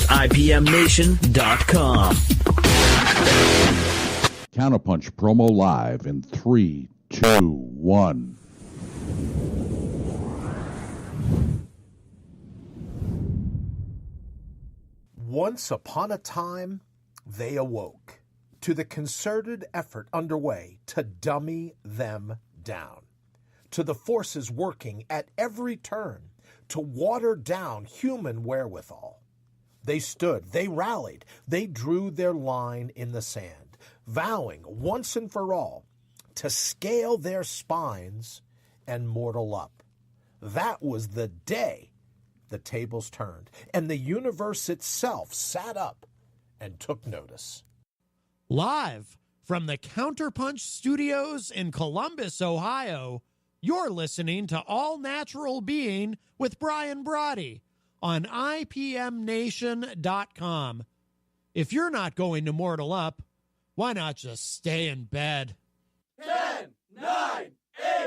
IPMNation.com. Counterpunch promo live in 3, 2, 1. Once upon a time, they awoke to the concerted effort underway to dummy them down, to the forces working at every turn to water down human wherewithal. They stood, they rallied, they drew their line in the sand, vowing once and for all to scale their spines and mortal up. That was the day the tables turned, and the universe itself sat up and took notice. Live from the Counterpunch Studios in Columbus, Ohio, you're listening to All Natural Being with Brian Brawdy on IPMNation.com. If you're not going to mortal up, why not just stay in bed? 10, 9,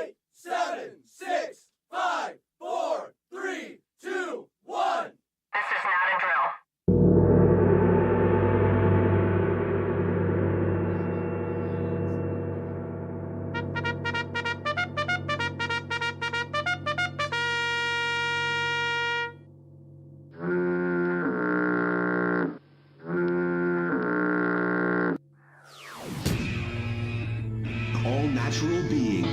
8, 7, 6, 5, 4, 3, 2, 1. This is not a drill. All Natural Being.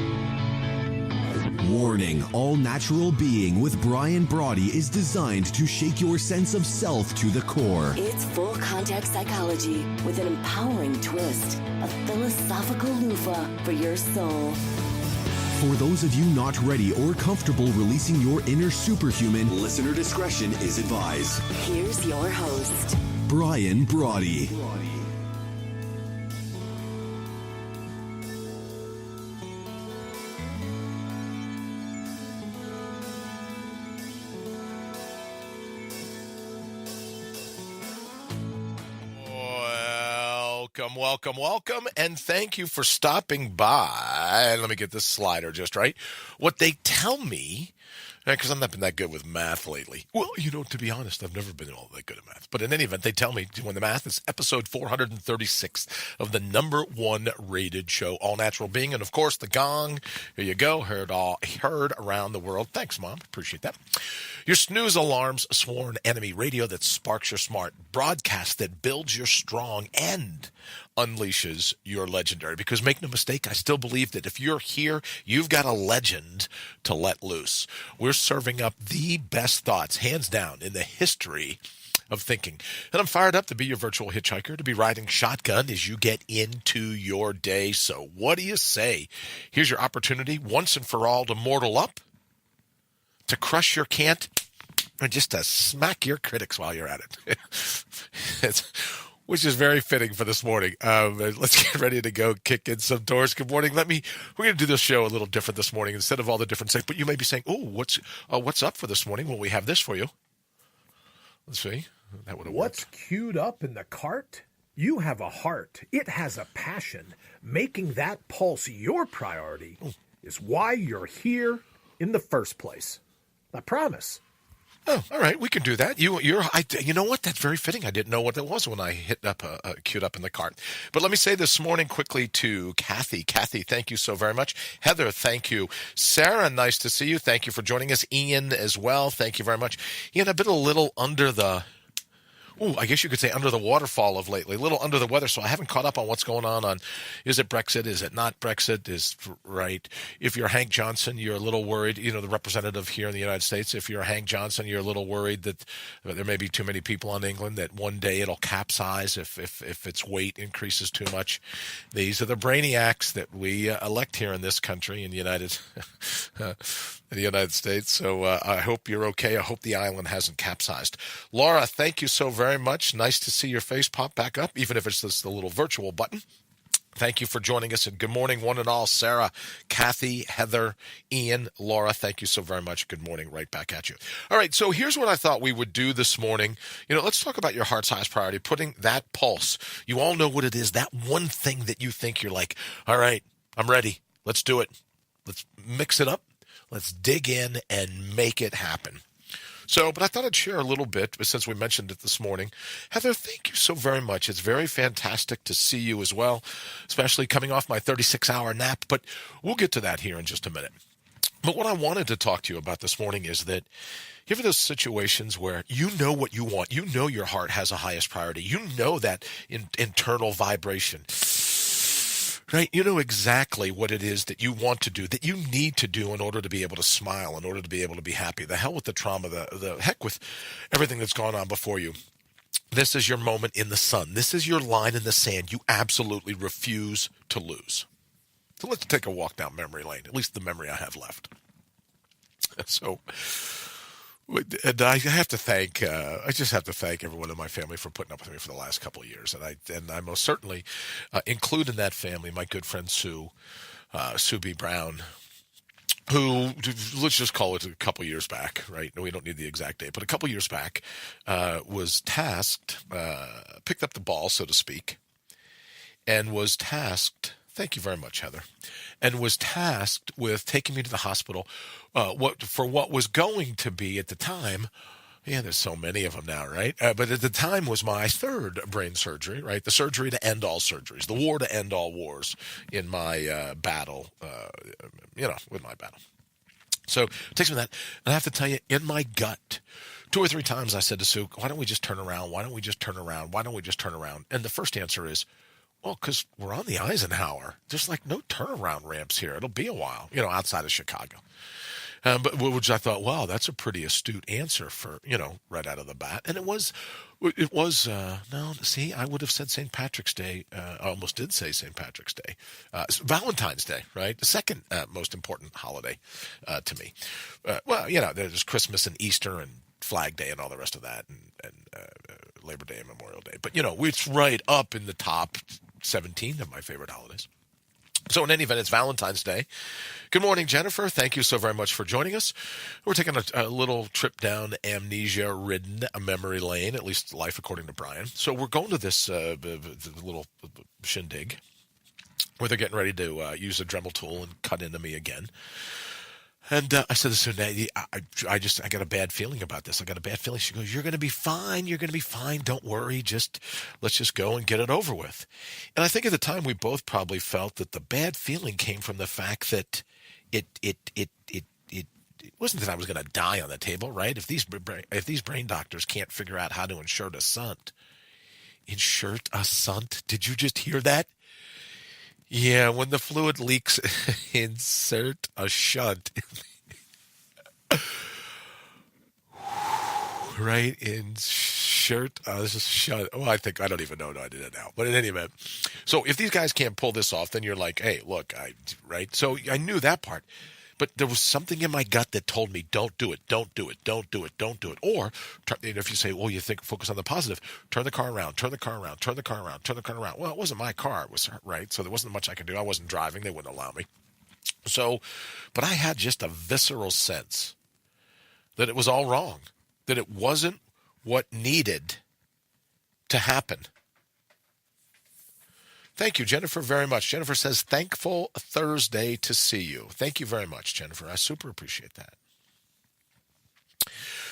Warning, All Natural Being with Brian Brawdy is designed to shake your sense of self to the core. It's full contact psychology with an empowering twist, a philosophical loofah for your soul. For those of you not ready or comfortable releasing your inner superhuman, listener discretion is advised. Here's your host, Brian Brawdy. Welcome, and thank you for stopping by. Let me get this slider just right. What they tell me, because I've not been that good with math lately. Well, to be honest, I've never been all that good at math. But in any event, they tell me when the math is episode 436 of the number one rated show, All Natural Being. And, of course, the gong. Here you go. Heard around the world. Thanks, Mom. Appreciate that. Your snooze alarm's sworn enemy, radio that sparks your smart, broadcast that builds your strong and unleashes your legendary. Because make no mistake, I still believe that if you're here, you've got a legend to let loose. We're serving up the best thoughts, hands down, in the history of thinking. And I'm fired up to be your virtual hitchhiker, to be riding shotgun as you get into your day. So what do you say? Here's your opportunity once and for all to mortal up, to crush your cant, and just to smack your critics while you're at it. Which is very fitting for this morning. Let's get ready to go kick in some doors. Good morning. We're going to do this show a little different this morning instead of all the different things. But you may be saying, "Oh, what's up for this morning?" Well, we have this for you. Let's see. That would have What's worked. queued up in the cart? You have a heart. It has a passion. Making that pulse your priority is why you're here in the first place. I promise. Oh, all right, we can do that. You know what? That's very fitting. I didn't know what that was when I hit up queued up in the cart. But let me say this morning quickly to Kathy. Kathy, thank you so very much. Heather, thank you. Sarah, nice to see you. Thank you for joining us. Ian as well. Thank you very much. Ian, I've been a little under the I guess you could say under the waterfall of lately, a little under the weather, so I haven't caught up on what's going on is it Brexit, is it not Brexit, is right. If you're Hank Johnson, you're a little worried, the representative here in the United States, if you're Hank Johnson, you're a little worried that there may be too many people on England, that one day it'll capsize if its weight increases too much. These are the brainiacs that we elect here in this country, in the United States. So I hope you're okay. I hope the island hasn't capsized. Laura, thank you so very much. Nice to see your face pop back up, even if it's just the little virtual button. Thank you for joining us, and good morning, one and all. Sarah, Kathy, Heather, Ian, Laura, thank you so very much. Good morning, right back at you. All right, so here's what I thought we would do this morning. Let's talk about your heart's highest priority, putting that pulse. You all know what it is, that one thing that you think you're like, all right, I'm ready. Let's do it. Let's mix it up. Let's dig in and make it happen. So, but I thought I'd share a little bit since we mentioned it this morning. Heather, thank you so very much. It's very fantastic to see you as well, especially coming off my 36-hour nap. But we'll get to that here in just a minute. But what I wanted to talk to you about this morning is that you ever those situations where you know what you want, you know your heart has a highest priority, you know that internal vibration, right? You know exactly what it is that you want to do, that you need to do in order to be able to smile, in order to be able to be happy. The hell with the trauma, the heck with everything that's gone on before you. This is your moment in the sun. This is your line in the sand you absolutely refuse to lose. So let's take a walk down memory lane, at least the memory I have left. So, and I have to thank, I just have to thank everyone in my family for putting up with me for the last couple of years. And I most certainly include in that family my good friend Sue B. Brown, who, let's just call it a couple years back, right? No, we don't need the exact date, but a couple years back was tasked, picked up the ball, so to speak, and was tasked. Thank you very much, Heather. And was tasked with taking me to the hospital what was going to be at the time, there's so many of them now, right? But at the time was my third brain surgery, right? The surgery to end all surgeries, the war to end all wars in my battle, with my battle. So it takes me that. And I have to tell you, in my gut, 2 or 3 times I said to Sue, why don't we just turn around? Why don't we just turn around? Why don't we just turn around? And the first answer is, well, because we're on the Eisenhower. There's like no turnaround ramps here. It'll be a while, outside of Chicago. But which I thought, wow, that's a pretty astute answer for, right out of the bat. And it was, I would have said St. Patrick's Day. I almost did say St. Patrick's Day. Valentine's Day, right? The second most important holiday to me. There's Christmas and Easter and Flag Day and all the rest of that, and Labor Day and Memorial Day. But, it's right up in the top 17 of my favorite holidays. So in any event, it's Valentine's Day. Good morning, Jennifer. Thank you so very much for joining us. We're taking a little trip down amnesia-ridden memory lane, at least life according to Brian. So we're going to this little shindig where they're getting ready to use a Dremel tool and cut into me again. And I said this to her, I got a bad feeling about this. I got a bad feeling. She goes, you're going to be fine. You're going to be fine. Don't worry. Let's just go and get it over with. And I think at the time we both probably felt that the bad feeling came from the fact that it wasn't that I was going to die on the table, right? If these brain doctors can't figure out how to insert a shunt. Did you just hear that? Yeah, when the fluid leaks, insert a shunt. Right? Insert a shunt. Oh, I don't even know. No, I did it now. But in any event, so if these guys can't pull this off, then you're like, hey, look, right? So I knew that part. But there was something in my gut that told me, don't do it, don't do it, don't do it, don't do it. Or if you say, well, you think focus on the positive, turn the car around, turn the car around, turn the car around, turn the car around. Well, it wasn't my car, it was her, right? So there wasn't much I could do. I wasn't driving. They wouldn't allow me. So, but I had just a visceral sense that it was all wrong, that it wasn't what needed to happen. Thank you, Jennifer, very much. Jennifer says, thankful Thursday to see you. Thank you very much, Jennifer. I super appreciate that.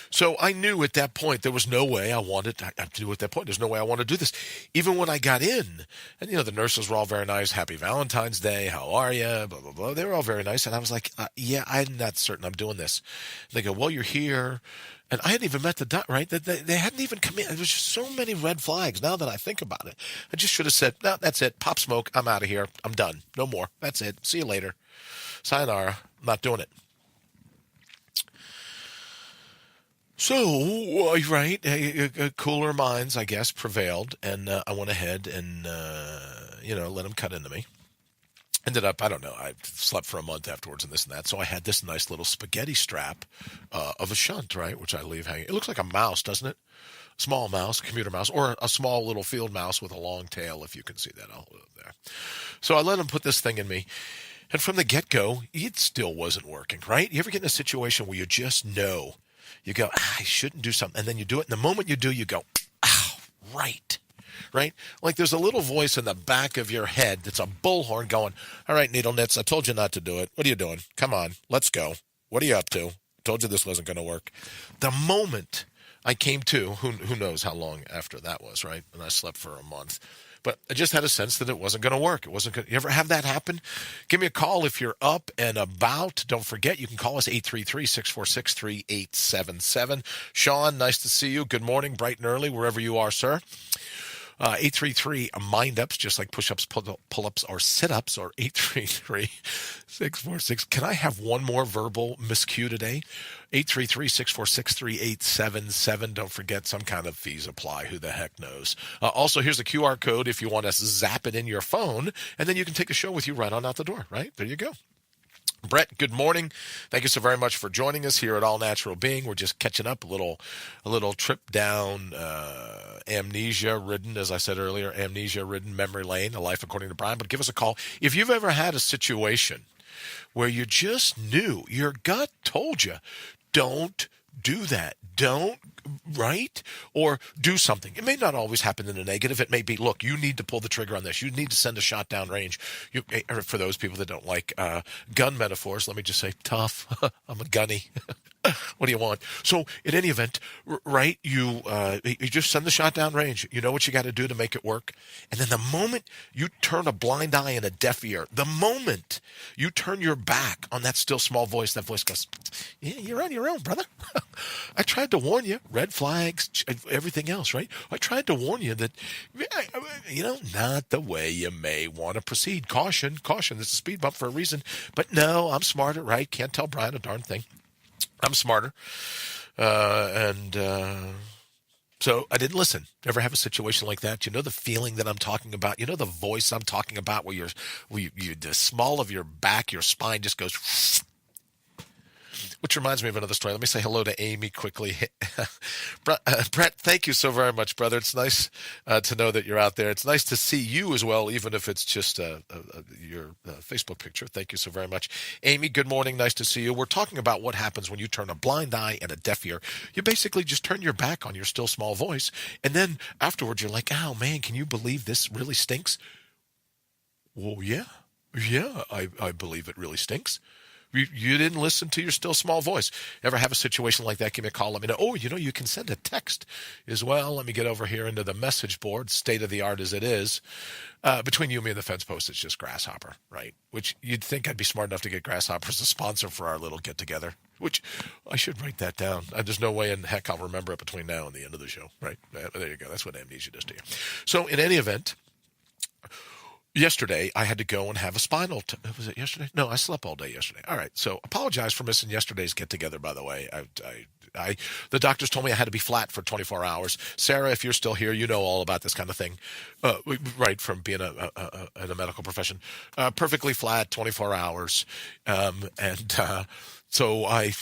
So I knew at that point there was no way I wanted to do at that point. There's no way I want to do this. Even when I got in, and, the nurses were all very nice. Happy Valentine's Day. How are you? Blah, blah, blah. They were all very nice. And I was like, I'm not certain I'm doing this. And they go, well, you're here. And I hadn't even met the doctor, right? They hadn't even come in. There was just so many red flags now that I think about it. I just should have said, no, that's it. Pop smoke. I'm out of here. I'm done. No more. That's it. See you later. Sayonara. I'm not doing it. So, right, cooler minds, I guess, prevailed. And I went ahead and, let them cut into me. Ended up, I don't know, I slept for a month afterwards and this and that. So I had this nice little spaghetti strap of a shunt, right, which I leave hanging. It looks like a mouse, doesn't it? Small mouse, commuter mouse, or a small little field mouse with a long tail, if you can see that. I'll hold it there. So I let him put this thing in me. And from the get-go, it still wasn't working, right? You ever get in a situation where you just know, you go, I shouldn't do something. And then you do it. And the moment you do, you go, right. Right? Like there's a little voice in the back of your head that's a bullhorn going, all right, needle nits, I told you not to do it. What are you doing? Come on, let's go. What are you up to? Told you this wasn't going to work. The moment I came to, who knows how long after that was, right? And I slept for a month. But I just had a sense that it wasn't going to work. It wasn't going. You ever have that happen? Give me a call if you're up and about. Don't forget, you can call us 833-646-3877. Sean, nice to see you. Good morning, bright and early, wherever you are, sir. 833 mind-ups, just like push-ups, pull-ups, or sit-ups, or 833-646. Can I have one more verbal miscue today? 833-646-3877. Don't forget, some kind of fees apply. Who the heck knows? Also, here's the QR code if you want to zap it in your phone, and then you can take the show with you right on out the door, right? There you go. Brett, good morning. Thank you so very much for joining us here at All Natural Being. We're just catching up, a little trip down amnesia-ridden, as I said earlier, amnesia-ridden memory lane, a life according to Brian. But give us a call if you've ever had a situation where you just knew, your gut told you, don't do that. Don't, right? Or do something. It may not always happen in a negative. It may be, look, you need to pull the trigger on this. You need to send a shot down range. Or for those people that don't like gun metaphors, let me just say, tough. I'm a gunny. What do you want? So in any event, right, you just send the shot down range. You know what you got to do to make it work. And then the moment you turn a blind eye and a deaf ear, the moment you turn your back on that still small voice, that voice goes, yeah, you're on your own, brother. I tried to warn you, red flags, everything else, right? I tried to warn you that, not the way you may want to proceed. Caution, this is a speed bump for a reason. But no, I'm smarter, right? Can't tell Brian a darn thing. I'm smarter. So I didn't listen. Ever have a situation like that? You know the feeling that I'm talking about? You know the voice I'm talking about where the small of your back, your spine just goes... Which reminds me of another story. Let me say hello to Amy quickly. Brett, thank you so very much, brother. It's nice to know that you're out there. It's nice to see you as well, even if it's just your Facebook picture. Thank you so very much. Amy, good morning. Nice to see you. We're talking about what happens when you turn a blind eye and a deaf ear. You basically just turn your back on your still small voice, and then afterwards you're like, oh, man, can you believe this really stinks? Well, yeah, I believe it really stinks. You didn't listen to your still small voice. Ever have a situation like that? Give me a call. Let me know. Oh, you can send a text as well. Let me get over here into the message board, state of the art as it is. Between you, me, and the fence post, it's just Grasshopper, right? Which you'd think I'd be smart enough to get Grasshopper as a sponsor for our little get-together, which I should write that down. There's no way in heck I'll remember it between now and the end of the show, right? There you go. That's what amnesia does to you. So in any event, yesterday, I had to go and have a spinal. Was it yesterday? No, I slept all day yesterday. All right. So apologize for missing yesterday's get together, by the way. The doctors told me I had to be flat for 24 hours. Sarah, if you're still here, you know all about this kind of thing, right, from being in a medical profession. Perfectly flat, 24 hours. So when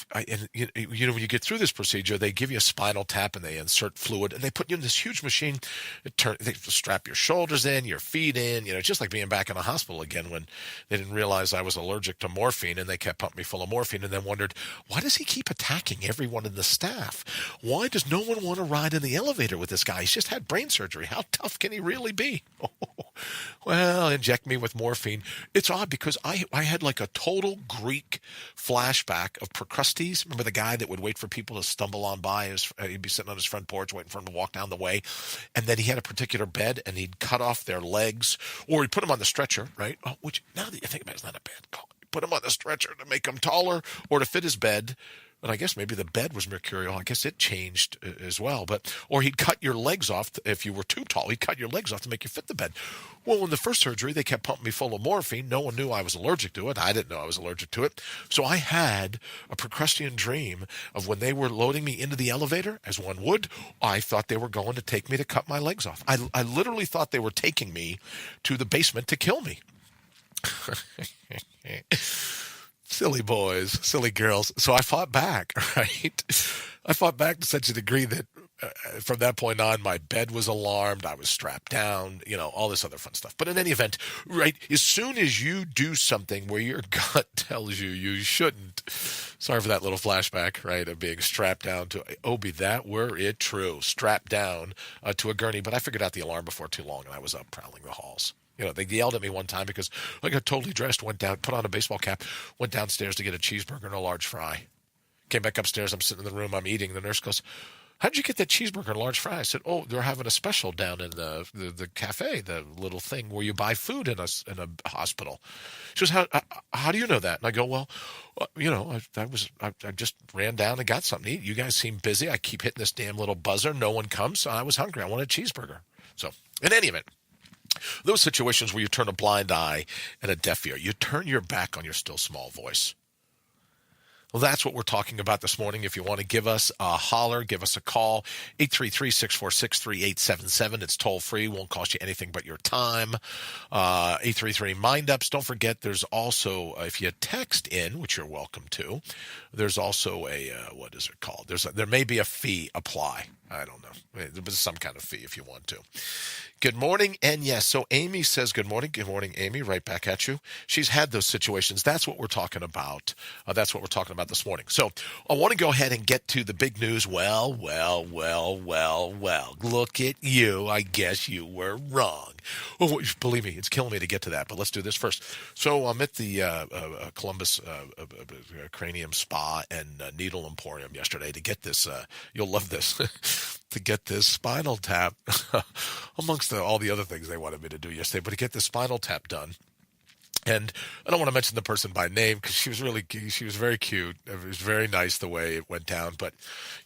you get through this procedure, they give you a spinal tap and they insert fluid and they put you in this huge machine. They strap your shoulders in, your feet in, just like being back in the hospital again when they didn't realize I was allergic to morphine and they kept pumping me full of morphine and then wondered, why does he keep attacking everyone in the staff? Why does no one want to ride in the elevator with this guy? He's just had brain surgery. How tough can he really be? Well, inject me with morphine. It's odd because I had like a total Greek flashback of Procrustes. Remember the guy that would wait for people to stumble on by? He'd be sitting on his front porch waiting for him to walk down the way. And then he had a particular bed and he'd cut off their legs or he'd put them on the stretcher, right? Which now that you think about it, it's not a bad call. Put him on the stretcher to make him taller or to fit his bed. And I guess maybe the bed was mercurial. I guess it changed as well. Or he'd cut your legs off if you were too tall. He'd cut your legs off to make you fit the bed. Well, in the first surgery, they kept pumping me full of morphine. No one knew I was allergic to it. I didn't know I was allergic to it. So I had a Procrustean dream of when they were loading me into the elevator, as one would, I thought they were going to take me to cut my legs off. I literally thought they were taking me to the basement to kill me. Silly boys, silly girls. So I fought back, right? I fought back to such a degree that from that point on, my bed was alarmed. I was strapped down, all this other fun stuff. But in any event, right, as soon as you do something where your gut tells you you shouldn't, sorry for that little flashback, right, of being strapped down to, be that were it true, strapped down to a gurney. But I figured out the alarm before too long, and I was up prowling the halls. They yelled at me one time because I got totally dressed, went down, put on a baseball cap, went downstairs to get a cheeseburger and a large fry. Came back upstairs. I'm sitting in the room. I'm eating. The nurse goes, "How did you get that cheeseburger and large fry?" I said, "Oh, they're having a special down in the cafe, the little thing where you buy food in a hospital." She goes, "How do you know that?" And I go, "Well, I just ran down and got something to eat. You guys seem busy. I keep hitting this damn little buzzer. No one comes, so I was hungry. I wanted a cheeseburger." So, in any event, those situations where you turn a blind eye and a deaf ear, you turn your back on your still small voice. Well, that's what we're talking about this morning. If you want to give us a holler, give us a call, 833-646-3877. It's toll free. Won't cost you anything but your time. 833-MIND-UPS. Don't forget, there's also, if you text in, which you're welcome to, there's also a, what is it called? There may be a fee apply. I don't know. There's some kind of fee if you want to. Good morning. And yes, so Amy says, good morning. Good morning, Amy. Right back at you. She's had those situations. That's what we're talking about. That's what we're talking about this morning. So I want to go ahead and get to the big news. Well. Look at you. I guess you were wrong. Oh, believe me, it's killing me to get to that, but let's do this first. So I'm at the Columbus Cranium Spa and Needle Emporium yesterday to get this, you'll love this, to get this spinal tap, amongst all the other things they wanted me to do yesterday, but to get this spinal tap done. And I don't want to mention the person by name because she was very cute. It was very nice the way it went down. But,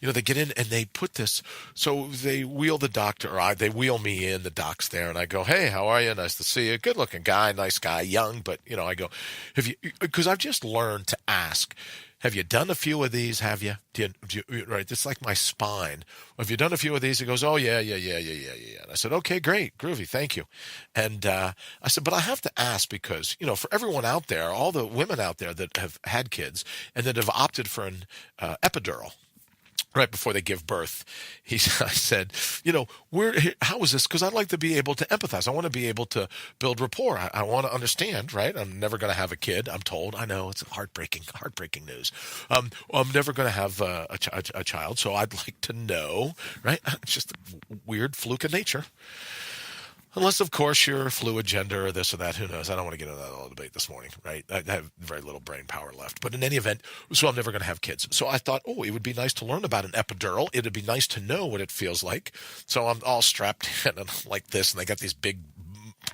they get in and they put this, so they wheel the doctor, or they wheel me in, the doc's there, and I go, "Hey, how are you? Nice to see you. Good looking guy, nice guy, young." But, I go, because I've just learned to ask, "Have you done a few of these? Have you? Right, it's like my spine. Have you done a few of these?" He goes, "Oh, yeah. And I said, "Okay, great, groovy, thank you." And I said, "But I have to ask because, for everyone out there, all the women out there that have had kids and that have opted for an epidural right before they give birth," I said, how is this? Because I'd like to be able to empathize. I want to be able to build rapport. I want to understand, right? I'm never going to have a kid, I'm told. I know, it's heartbreaking news. I'm never going to have a child, so I'd like to know, right? It's just a weird fluke of nature. Unless, of course, you're fluid gender or this or that. Who knows? I don't want to get into that whole debate this morning, right? I have very little brain power left. But in any event, so I'm never going to have kids. So I thought, it would be nice to learn about an epidural. It would be nice to know what it feels like. So I'm all strapped in and like this, and they got these big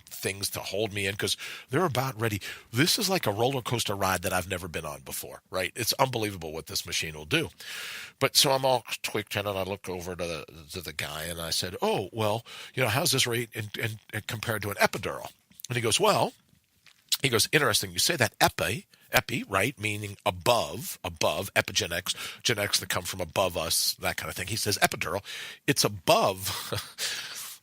things to hold me in because they're about ready. This is like a roller coaster ride that I've never been on before, right? It's unbelievable what this machine will do. But so I'm all tweaked in, and I look over to the guy, and I said, "Oh, well, how's this rate in compared to an epidural?" And he goes, "Interesting. You say that epi, right? Meaning above, epigenetics, genetics that come from above us, that kind of thing." He says, "Epidural, it's above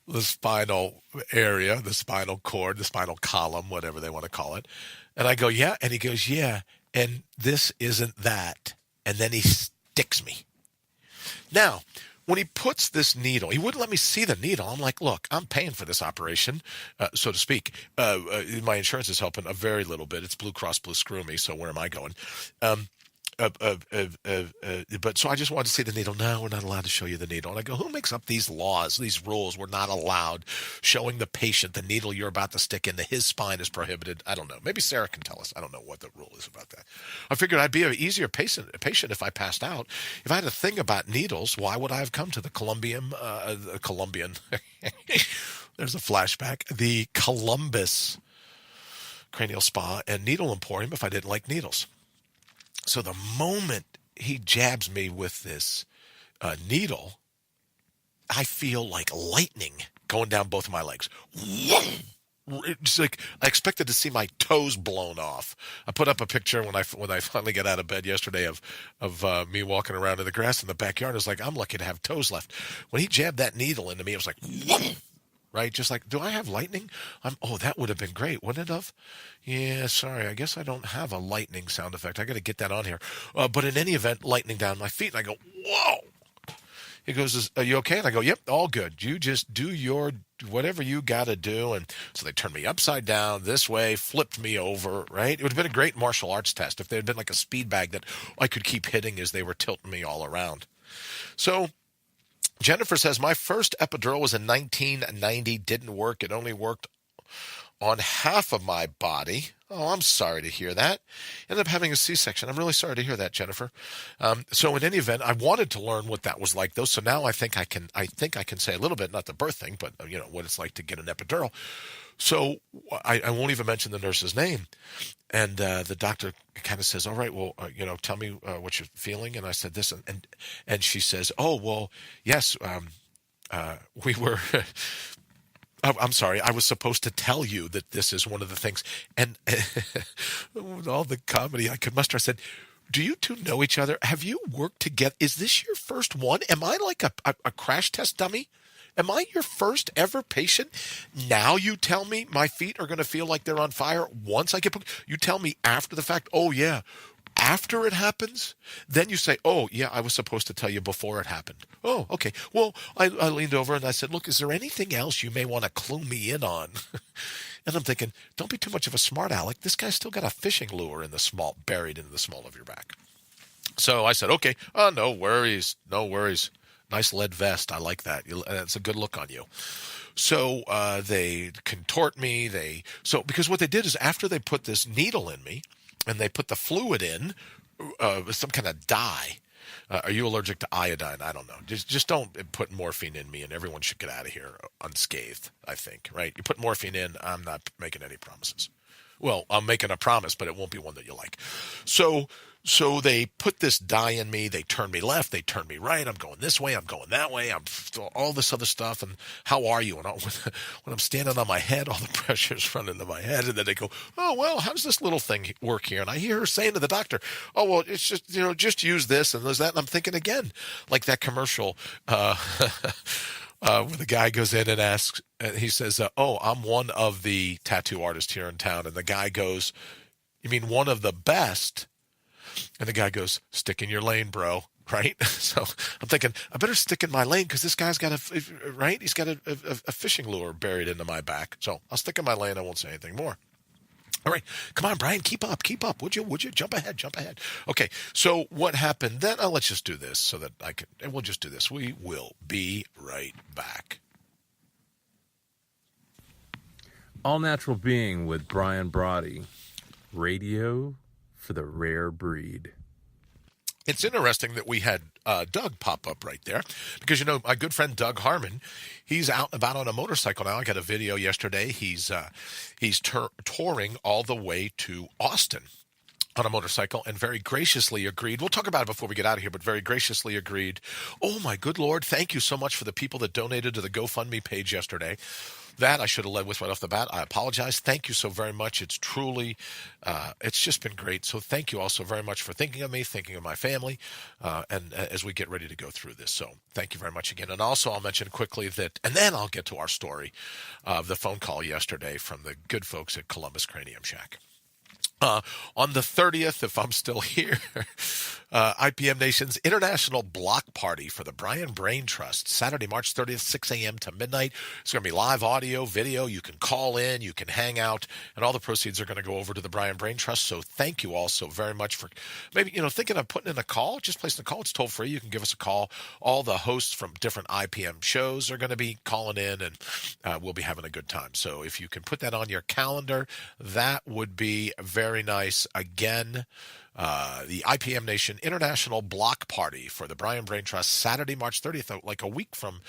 the spinal area, the spinal cord, the spinal column, whatever they want to call it." And I go, "Yeah." And he goes, "Yeah. And this isn't that." And then he sticks me. Now, when he puts this needle, he wouldn't let me see the needle. I'm like, "Look, I'm paying for this operation, so to speak. My insurance is helping a very little bit. It's Blue Cross Blue Screw Me, so where am I going?" But so I just wanted to see the needle. "No, we're not allowed to show you the needle." And I go, "Who makes up these laws, these rules? We're not allowed showing the patient the needle you're about to stick into his spine is prohibited." I don't know. Maybe Sarah can tell us. I don't know what the rule is about that. I figured I'd be an easier patient if I passed out. If I had a thing about needles, why would I have come to the Colombian, there's a flashback, the Columbus Cranial Spa and Needle Emporium if I didn't like needles? So the moment he jabs me with this needle, I feel like lightning going down both of my legs. It's like I expected to see my toes blown off. I put up a picture when I finally got out of bed yesterday of me walking around in the grass in the backyard. It's like, I'm lucky to have toes left. When he jabbed that needle into me, it was like, right? Just like, do I have lightning? That would have been great, wouldn't it have? Yeah, sorry. I guess I don't have a lightning sound effect. I got to get that on here. But in any event, lightning down my feet. And I go, whoa. He goes, "Are you okay?" And I go, "Yep, all good. You just do your whatever you got to do." And so they turned me upside down this way, flipped me over, right? It would have been a great martial arts test if there had been like a speed bag that I could keep hitting as they were tilting me all around. So Jennifer says, "My first epidural was in 1990. Didn't work. It only worked on half of my body. Oh, I'm sorry to hear that. Ended up having a C-section. I'm really sorry to hear that, Jennifer. So in any event, I wanted to learn what that was like, though. So now I think I can say a little bit, not the birth thing, but what it's like to get an epidural. So I won't even mention the nurse's name. And the doctor kind of says, all right, well, tell me what you're feeling. And I said this, and she says, oh, well, yes, we were. I'm sorry. I was supposed to tell you that this is one of the things. And with all the comedy I could muster, I said, do you two know each other? Have you worked together? Is this your first one? Am I like a crash test dummy? Am I your first ever patient? Now you tell me my feet are going to feel like they're on fire once I get booked. You tell me after the fact, oh, yeah. After it happens, then you say, oh, yeah, I was supposed to tell you before it happened. Oh, okay. Well, I leaned over and I said, look, is there anything else you may want to clue me in on? And I'm thinking, don't be too much of a smart aleck. This guy's still got a fishing lure buried in the small of your back. So I said, okay, no worries, no worries. Nice lead vest. I like that. It's a good look on you. So they contort me. Because what they did is after they put this needle in me, and they put the fluid in, some kind of dye. Are you allergic to iodine? I don't know. Just don't put morphine in me, and everyone should get out of here unscathed, I think, right? You put morphine in, I'm not making any promises. Well, I'm making a promise, but it won't be one that you like. So they put this dye in me. They turn me left. They turn me right. I'm going this way. I'm going that way. I'm all this other stuff. And how are you? And when I'm standing on my head, all the pressure's running to my head. And then they go, oh, well, how does this little thing work here? And I hear her saying to the doctor, oh, well, it's just, just use this and there's that. And I'm thinking again, like that commercial, when the guy goes in and asks, and he says, oh, I'm one of the tattoo artists here in town. And the guy goes, you mean one of the best? And the guy goes, stick in your lane, bro. Right? So I'm thinking, I better stick in my lane because this guy's got right? He's got a fishing lure buried into my back. So I'll stick in my lane. I won't say anything more. All right. Come on, Brian, keep up. Would you? Jump ahead. Okay. So what happened then? Let's just do this so that we'll just do this. We will be right back. All Natural Being with Brian Brawdy. Radio for the rare breed. It's interesting that we had Doug pop up right there because, my good friend Doug Harmon, he's out and about on a motorcycle now. I got a video yesterday. He's touring all the way to Austin on a motorcycle and very graciously agreed. We'll talk about it before we get out of here, but very graciously agreed. Oh, my good Lord. Thank you so much for the people that donated to the GoFundMe page yesterday. That I should have led with right off the bat. I apologize. Thank you so very much. It's truly, it's just been great. So thank you also very much for thinking of me, thinking of my family, and as we get ready to go through this. So thank you very much again. And also I'll mention quickly that, and then I'll get to our story of the phone call yesterday from the good folks at Columbus Cranium Shack. On the 30th, if I'm still here, IPM Nation's International Block Party for the Brian Brain Trust, Saturday, March 30th, 6 a.m. to midnight. It's going to be live audio, video. You can call in, you can hang out, and all the proceeds are going to go over to the Brian Brain Trust. So thank you all so very much for maybe, thinking of putting in a call, just placing a call. It's toll free. You can give us a call. All the hosts from different IPM shows are going to be calling in, and we'll be having a good time. So if you can put that on your calendar, that would be very nice. Again, the IPM Nation International Block Party for the Brian Brain Trust, Saturday, March 30th, like a week from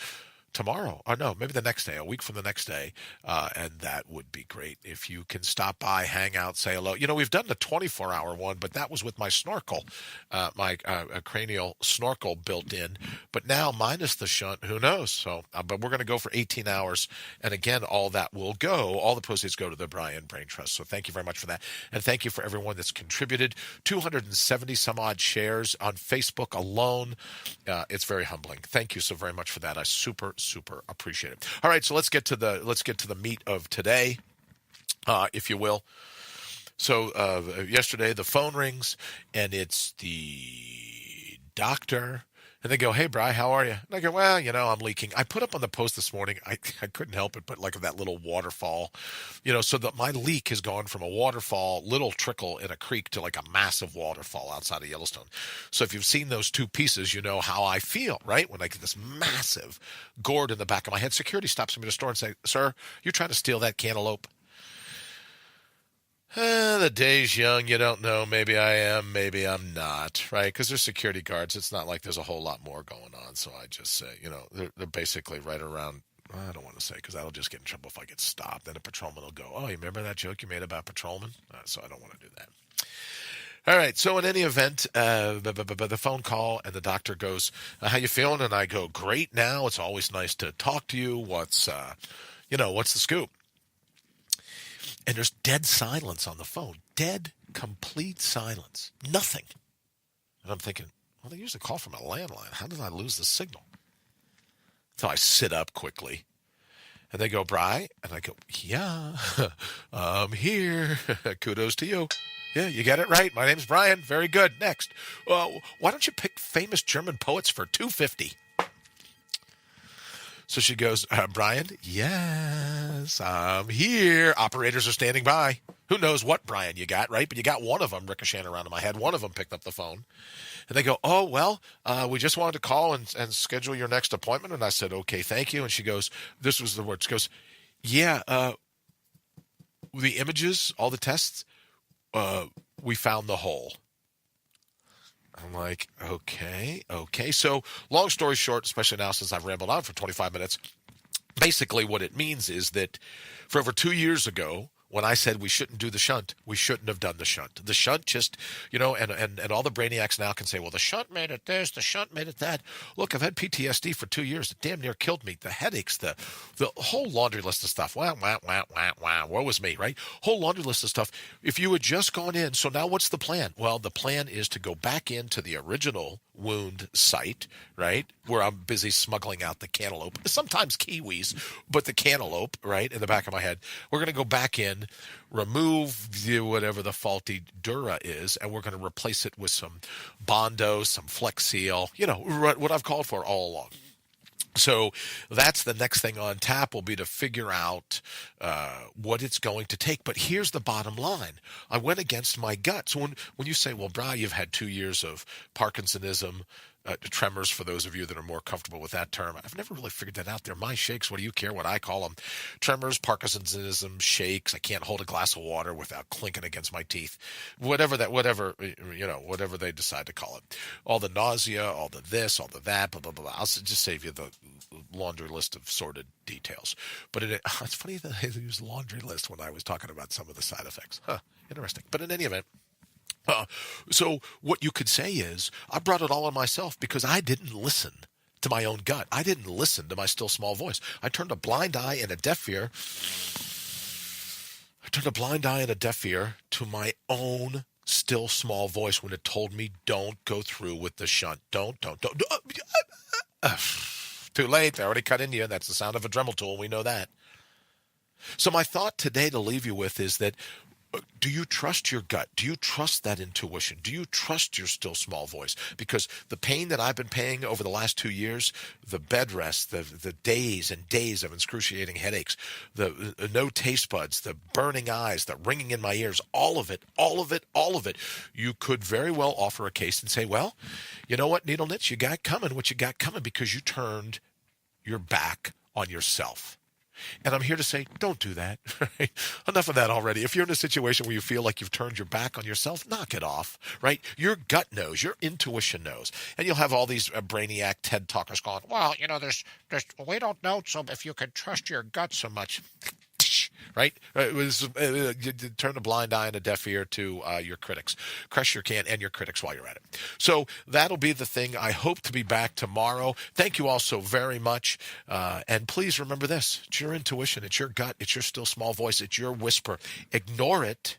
tomorrow. Or no, maybe the next day, a week from the next day. And that would be great if you can stop by, hang out, say hello. We've done the 24-hour one, but that was with my snorkel, my cranial snorkel built in. But now minus the shunt, who knows? So, but we're going to go for 18 hours. And again, all that will go, all the proceeds go to the Brian Brain Trust. So thank you very much for that. And thank you for everyone that's contributed. 270 some odd shares on Facebook alone. It's very humbling. Thank you so very much for that. I super appreciate it. All right, so let's get to the meat of today, if you will. So yesterday the phone rings and it's the doctor. And they go, hey, Bri, how are you? And I go, well, I'm leaking. I put up on the post this morning, I couldn't help it, but like that little waterfall, so that my leak has gone from a waterfall, little trickle in a creek to like a massive waterfall outside of Yellowstone. So if you've seen those two pieces, you know how I feel, right? When I get this massive gourd in the back of my head, security stops me at a store and say, sir, you're trying to steal that cantaloupe? The day's young. You don't know. Maybe I am. Maybe I'm not. Right? Because there's security guards. It's not like there's a whole lot more going on. So I just say, they're basically right around. I don't want to say because that'll just get in trouble if I get stopped. Then a patrolman will go, "Oh, you remember that joke you made about patrolmen?" So I don't want to do that. All right. So in any event, the phone call and the doctor goes, "How you feeling?" And I go, "Great now. It's always nice to talk to you. What's the scoop?" And there's dead silence on the phone. Dead, complete silence. Nothing. And I'm thinking, well, they usually call from a landline. How did I lose the signal? So I sit up quickly. And they go, "Bri?" And I go, "Yeah, I'm here." Kudos to you. Yeah, you got it right. My name's Brian. Very good. Next. Why don't you pick famous German poets for $2.50? So she goes, "Brian?" "Yes, I'm here." Operators are standing by. Who knows what Brian you got, right? But you got one of them ricocheting around in my head. One of them picked up the phone. And they go, "Oh, well, we just wanted to call and schedule your next appointment." And I said, "Okay, thank you." And she goes, this was the word. She goes, "Yeah, the images, all the tests, we found the hole." I'm like, okay. So long story short, especially now since I've rambled on for 25 minutes, basically what it means is that for over 2 years ago, when I said we shouldn't do the shunt, we shouldn't have done the shunt. The shunt just, and all the brainiacs now can say, well, the shunt made it this, the shunt made it that. Look, I've had PTSD for 2 years. It damn near killed me. The headaches, the whole laundry list of stuff. Wow. Woe was me, right? Whole laundry list of stuff. If you had just gone in, so now what's the plan? Well, the plan is to go back into the original wound site, right, where I'm busy smuggling out the cantaloupe, sometimes kiwis, but the cantaloupe, right, in the back of my head. We're going to go back in, remove whatever the faulty dura is, and we're going to replace it with some Bondo, some Flex Seal, what I've called for all along. So that's the next thing on tap will be to figure out what it's going to take. But here's the bottom line. I went against my gut. So when you say, well, Bri, you've had 2 years of Parkinsonism, tremors, for those of you that are more comfortable with that term. I've never really figured that out. They're my shakes. What do you care what I call them? Tremors, Parkinsonism, shakes. I can't hold a glass of water without clinking against my teeth. Whatever they decide to call it. All the nausea, all the this, all the that, blah, blah, blah. I'll just save you the laundry list of sordid details. But it's funny that I used laundry list when I was talking about some of the side effects. Interesting. But in any event, so what you could say is I brought it all on myself because I didn't listen to my own gut. I didn't listen to my still small voice. I turned a blind eye and a deaf ear. To my own still small voice when it told me don't go through with the shunt. Don't. Too late. They already cut into you. That's the sound of a Dremel tool. We know that. So my thought today to leave you with is that do you trust your gut? Do you trust that intuition? Do you trust your still small voice? Because the pain that I've been paying over the last 2 years, the bed rest, the days and days of excruciating headaches, the no taste buds, the burning eyes, the ringing in my ears, all of it, you could very well offer a case and say, well, you know what, Needle Nitch, you got what you got coming because you turned your back on yourself. And I'm here to say, don't do that. Right? Enough of that already. If you're in a situation where you feel like you've turned your back on yourself, knock it off, right? Your gut knows, your intuition knows. And you'll have all these brainiac TED talkers going, well, we don't know so if you can trust your gut so much. Right? It was you turn a blind eye and a deaf ear to your critics. Crush your can and your critics while you're at it. So that'll be the thing. I hope to be back tomorrow. Thank you all so very much. And please remember this. It's your intuition. It's your gut. It's your still small voice. It's your whisper. Ignore it.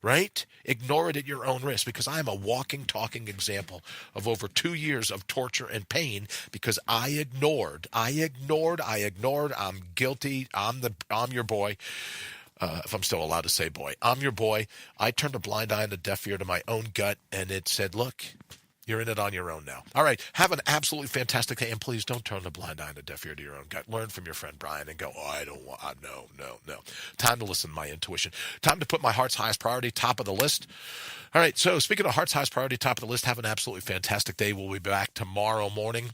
Right? Ignore it at your own risk because I am a walking, talking example of over 2 years of torture and pain because I ignored. I'm guilty. I'm your boy. If I'm still allowed to say boy, I'm your boy. I turned a blind eye and a deaf ear to my own gut and it said, look, you're in it on your own now. All right. Have an absolutely fantastic day. And please don't turn the blind eye and a deaf ear to your own gut. Learn from your friend Brian and go, I don't want, no. Time to listen to my intuition. Time to put my heart's highest priority top of the list. All right. So speaking of heart's highest priority top of the list, have an absolutely fantastic day. We'll be back tomorrow morning.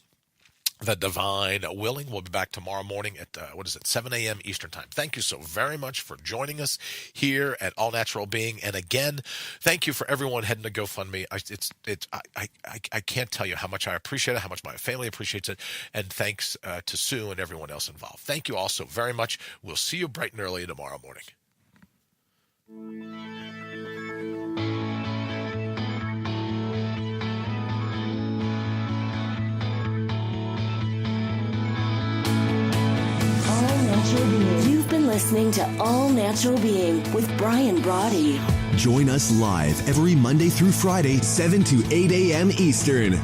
the divine willing. We'll be back tomorrow morning at 7 a.m. Eastern time. Thank you so very much for joining us here at All Natural Being. And again, thank you for everyone heading to GoFundMe. I can't tell you how much I appreciate it, how much my family appreciates it, and thanks to Sue and everyone else involved. Thank you all so very much. We'll see you bright and early tomorrow morning. You've been listening to All Natural Being with Brian Brawdy. Join us live every Monday through Friday, 7 to 8 a.m. Eastern.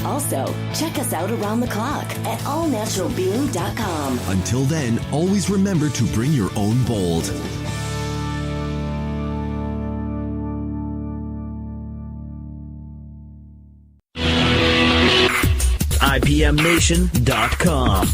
Also, check us out around the clock at allnaturalbeing.com. Until then, always remember to bring your own bold. IPMNation.com.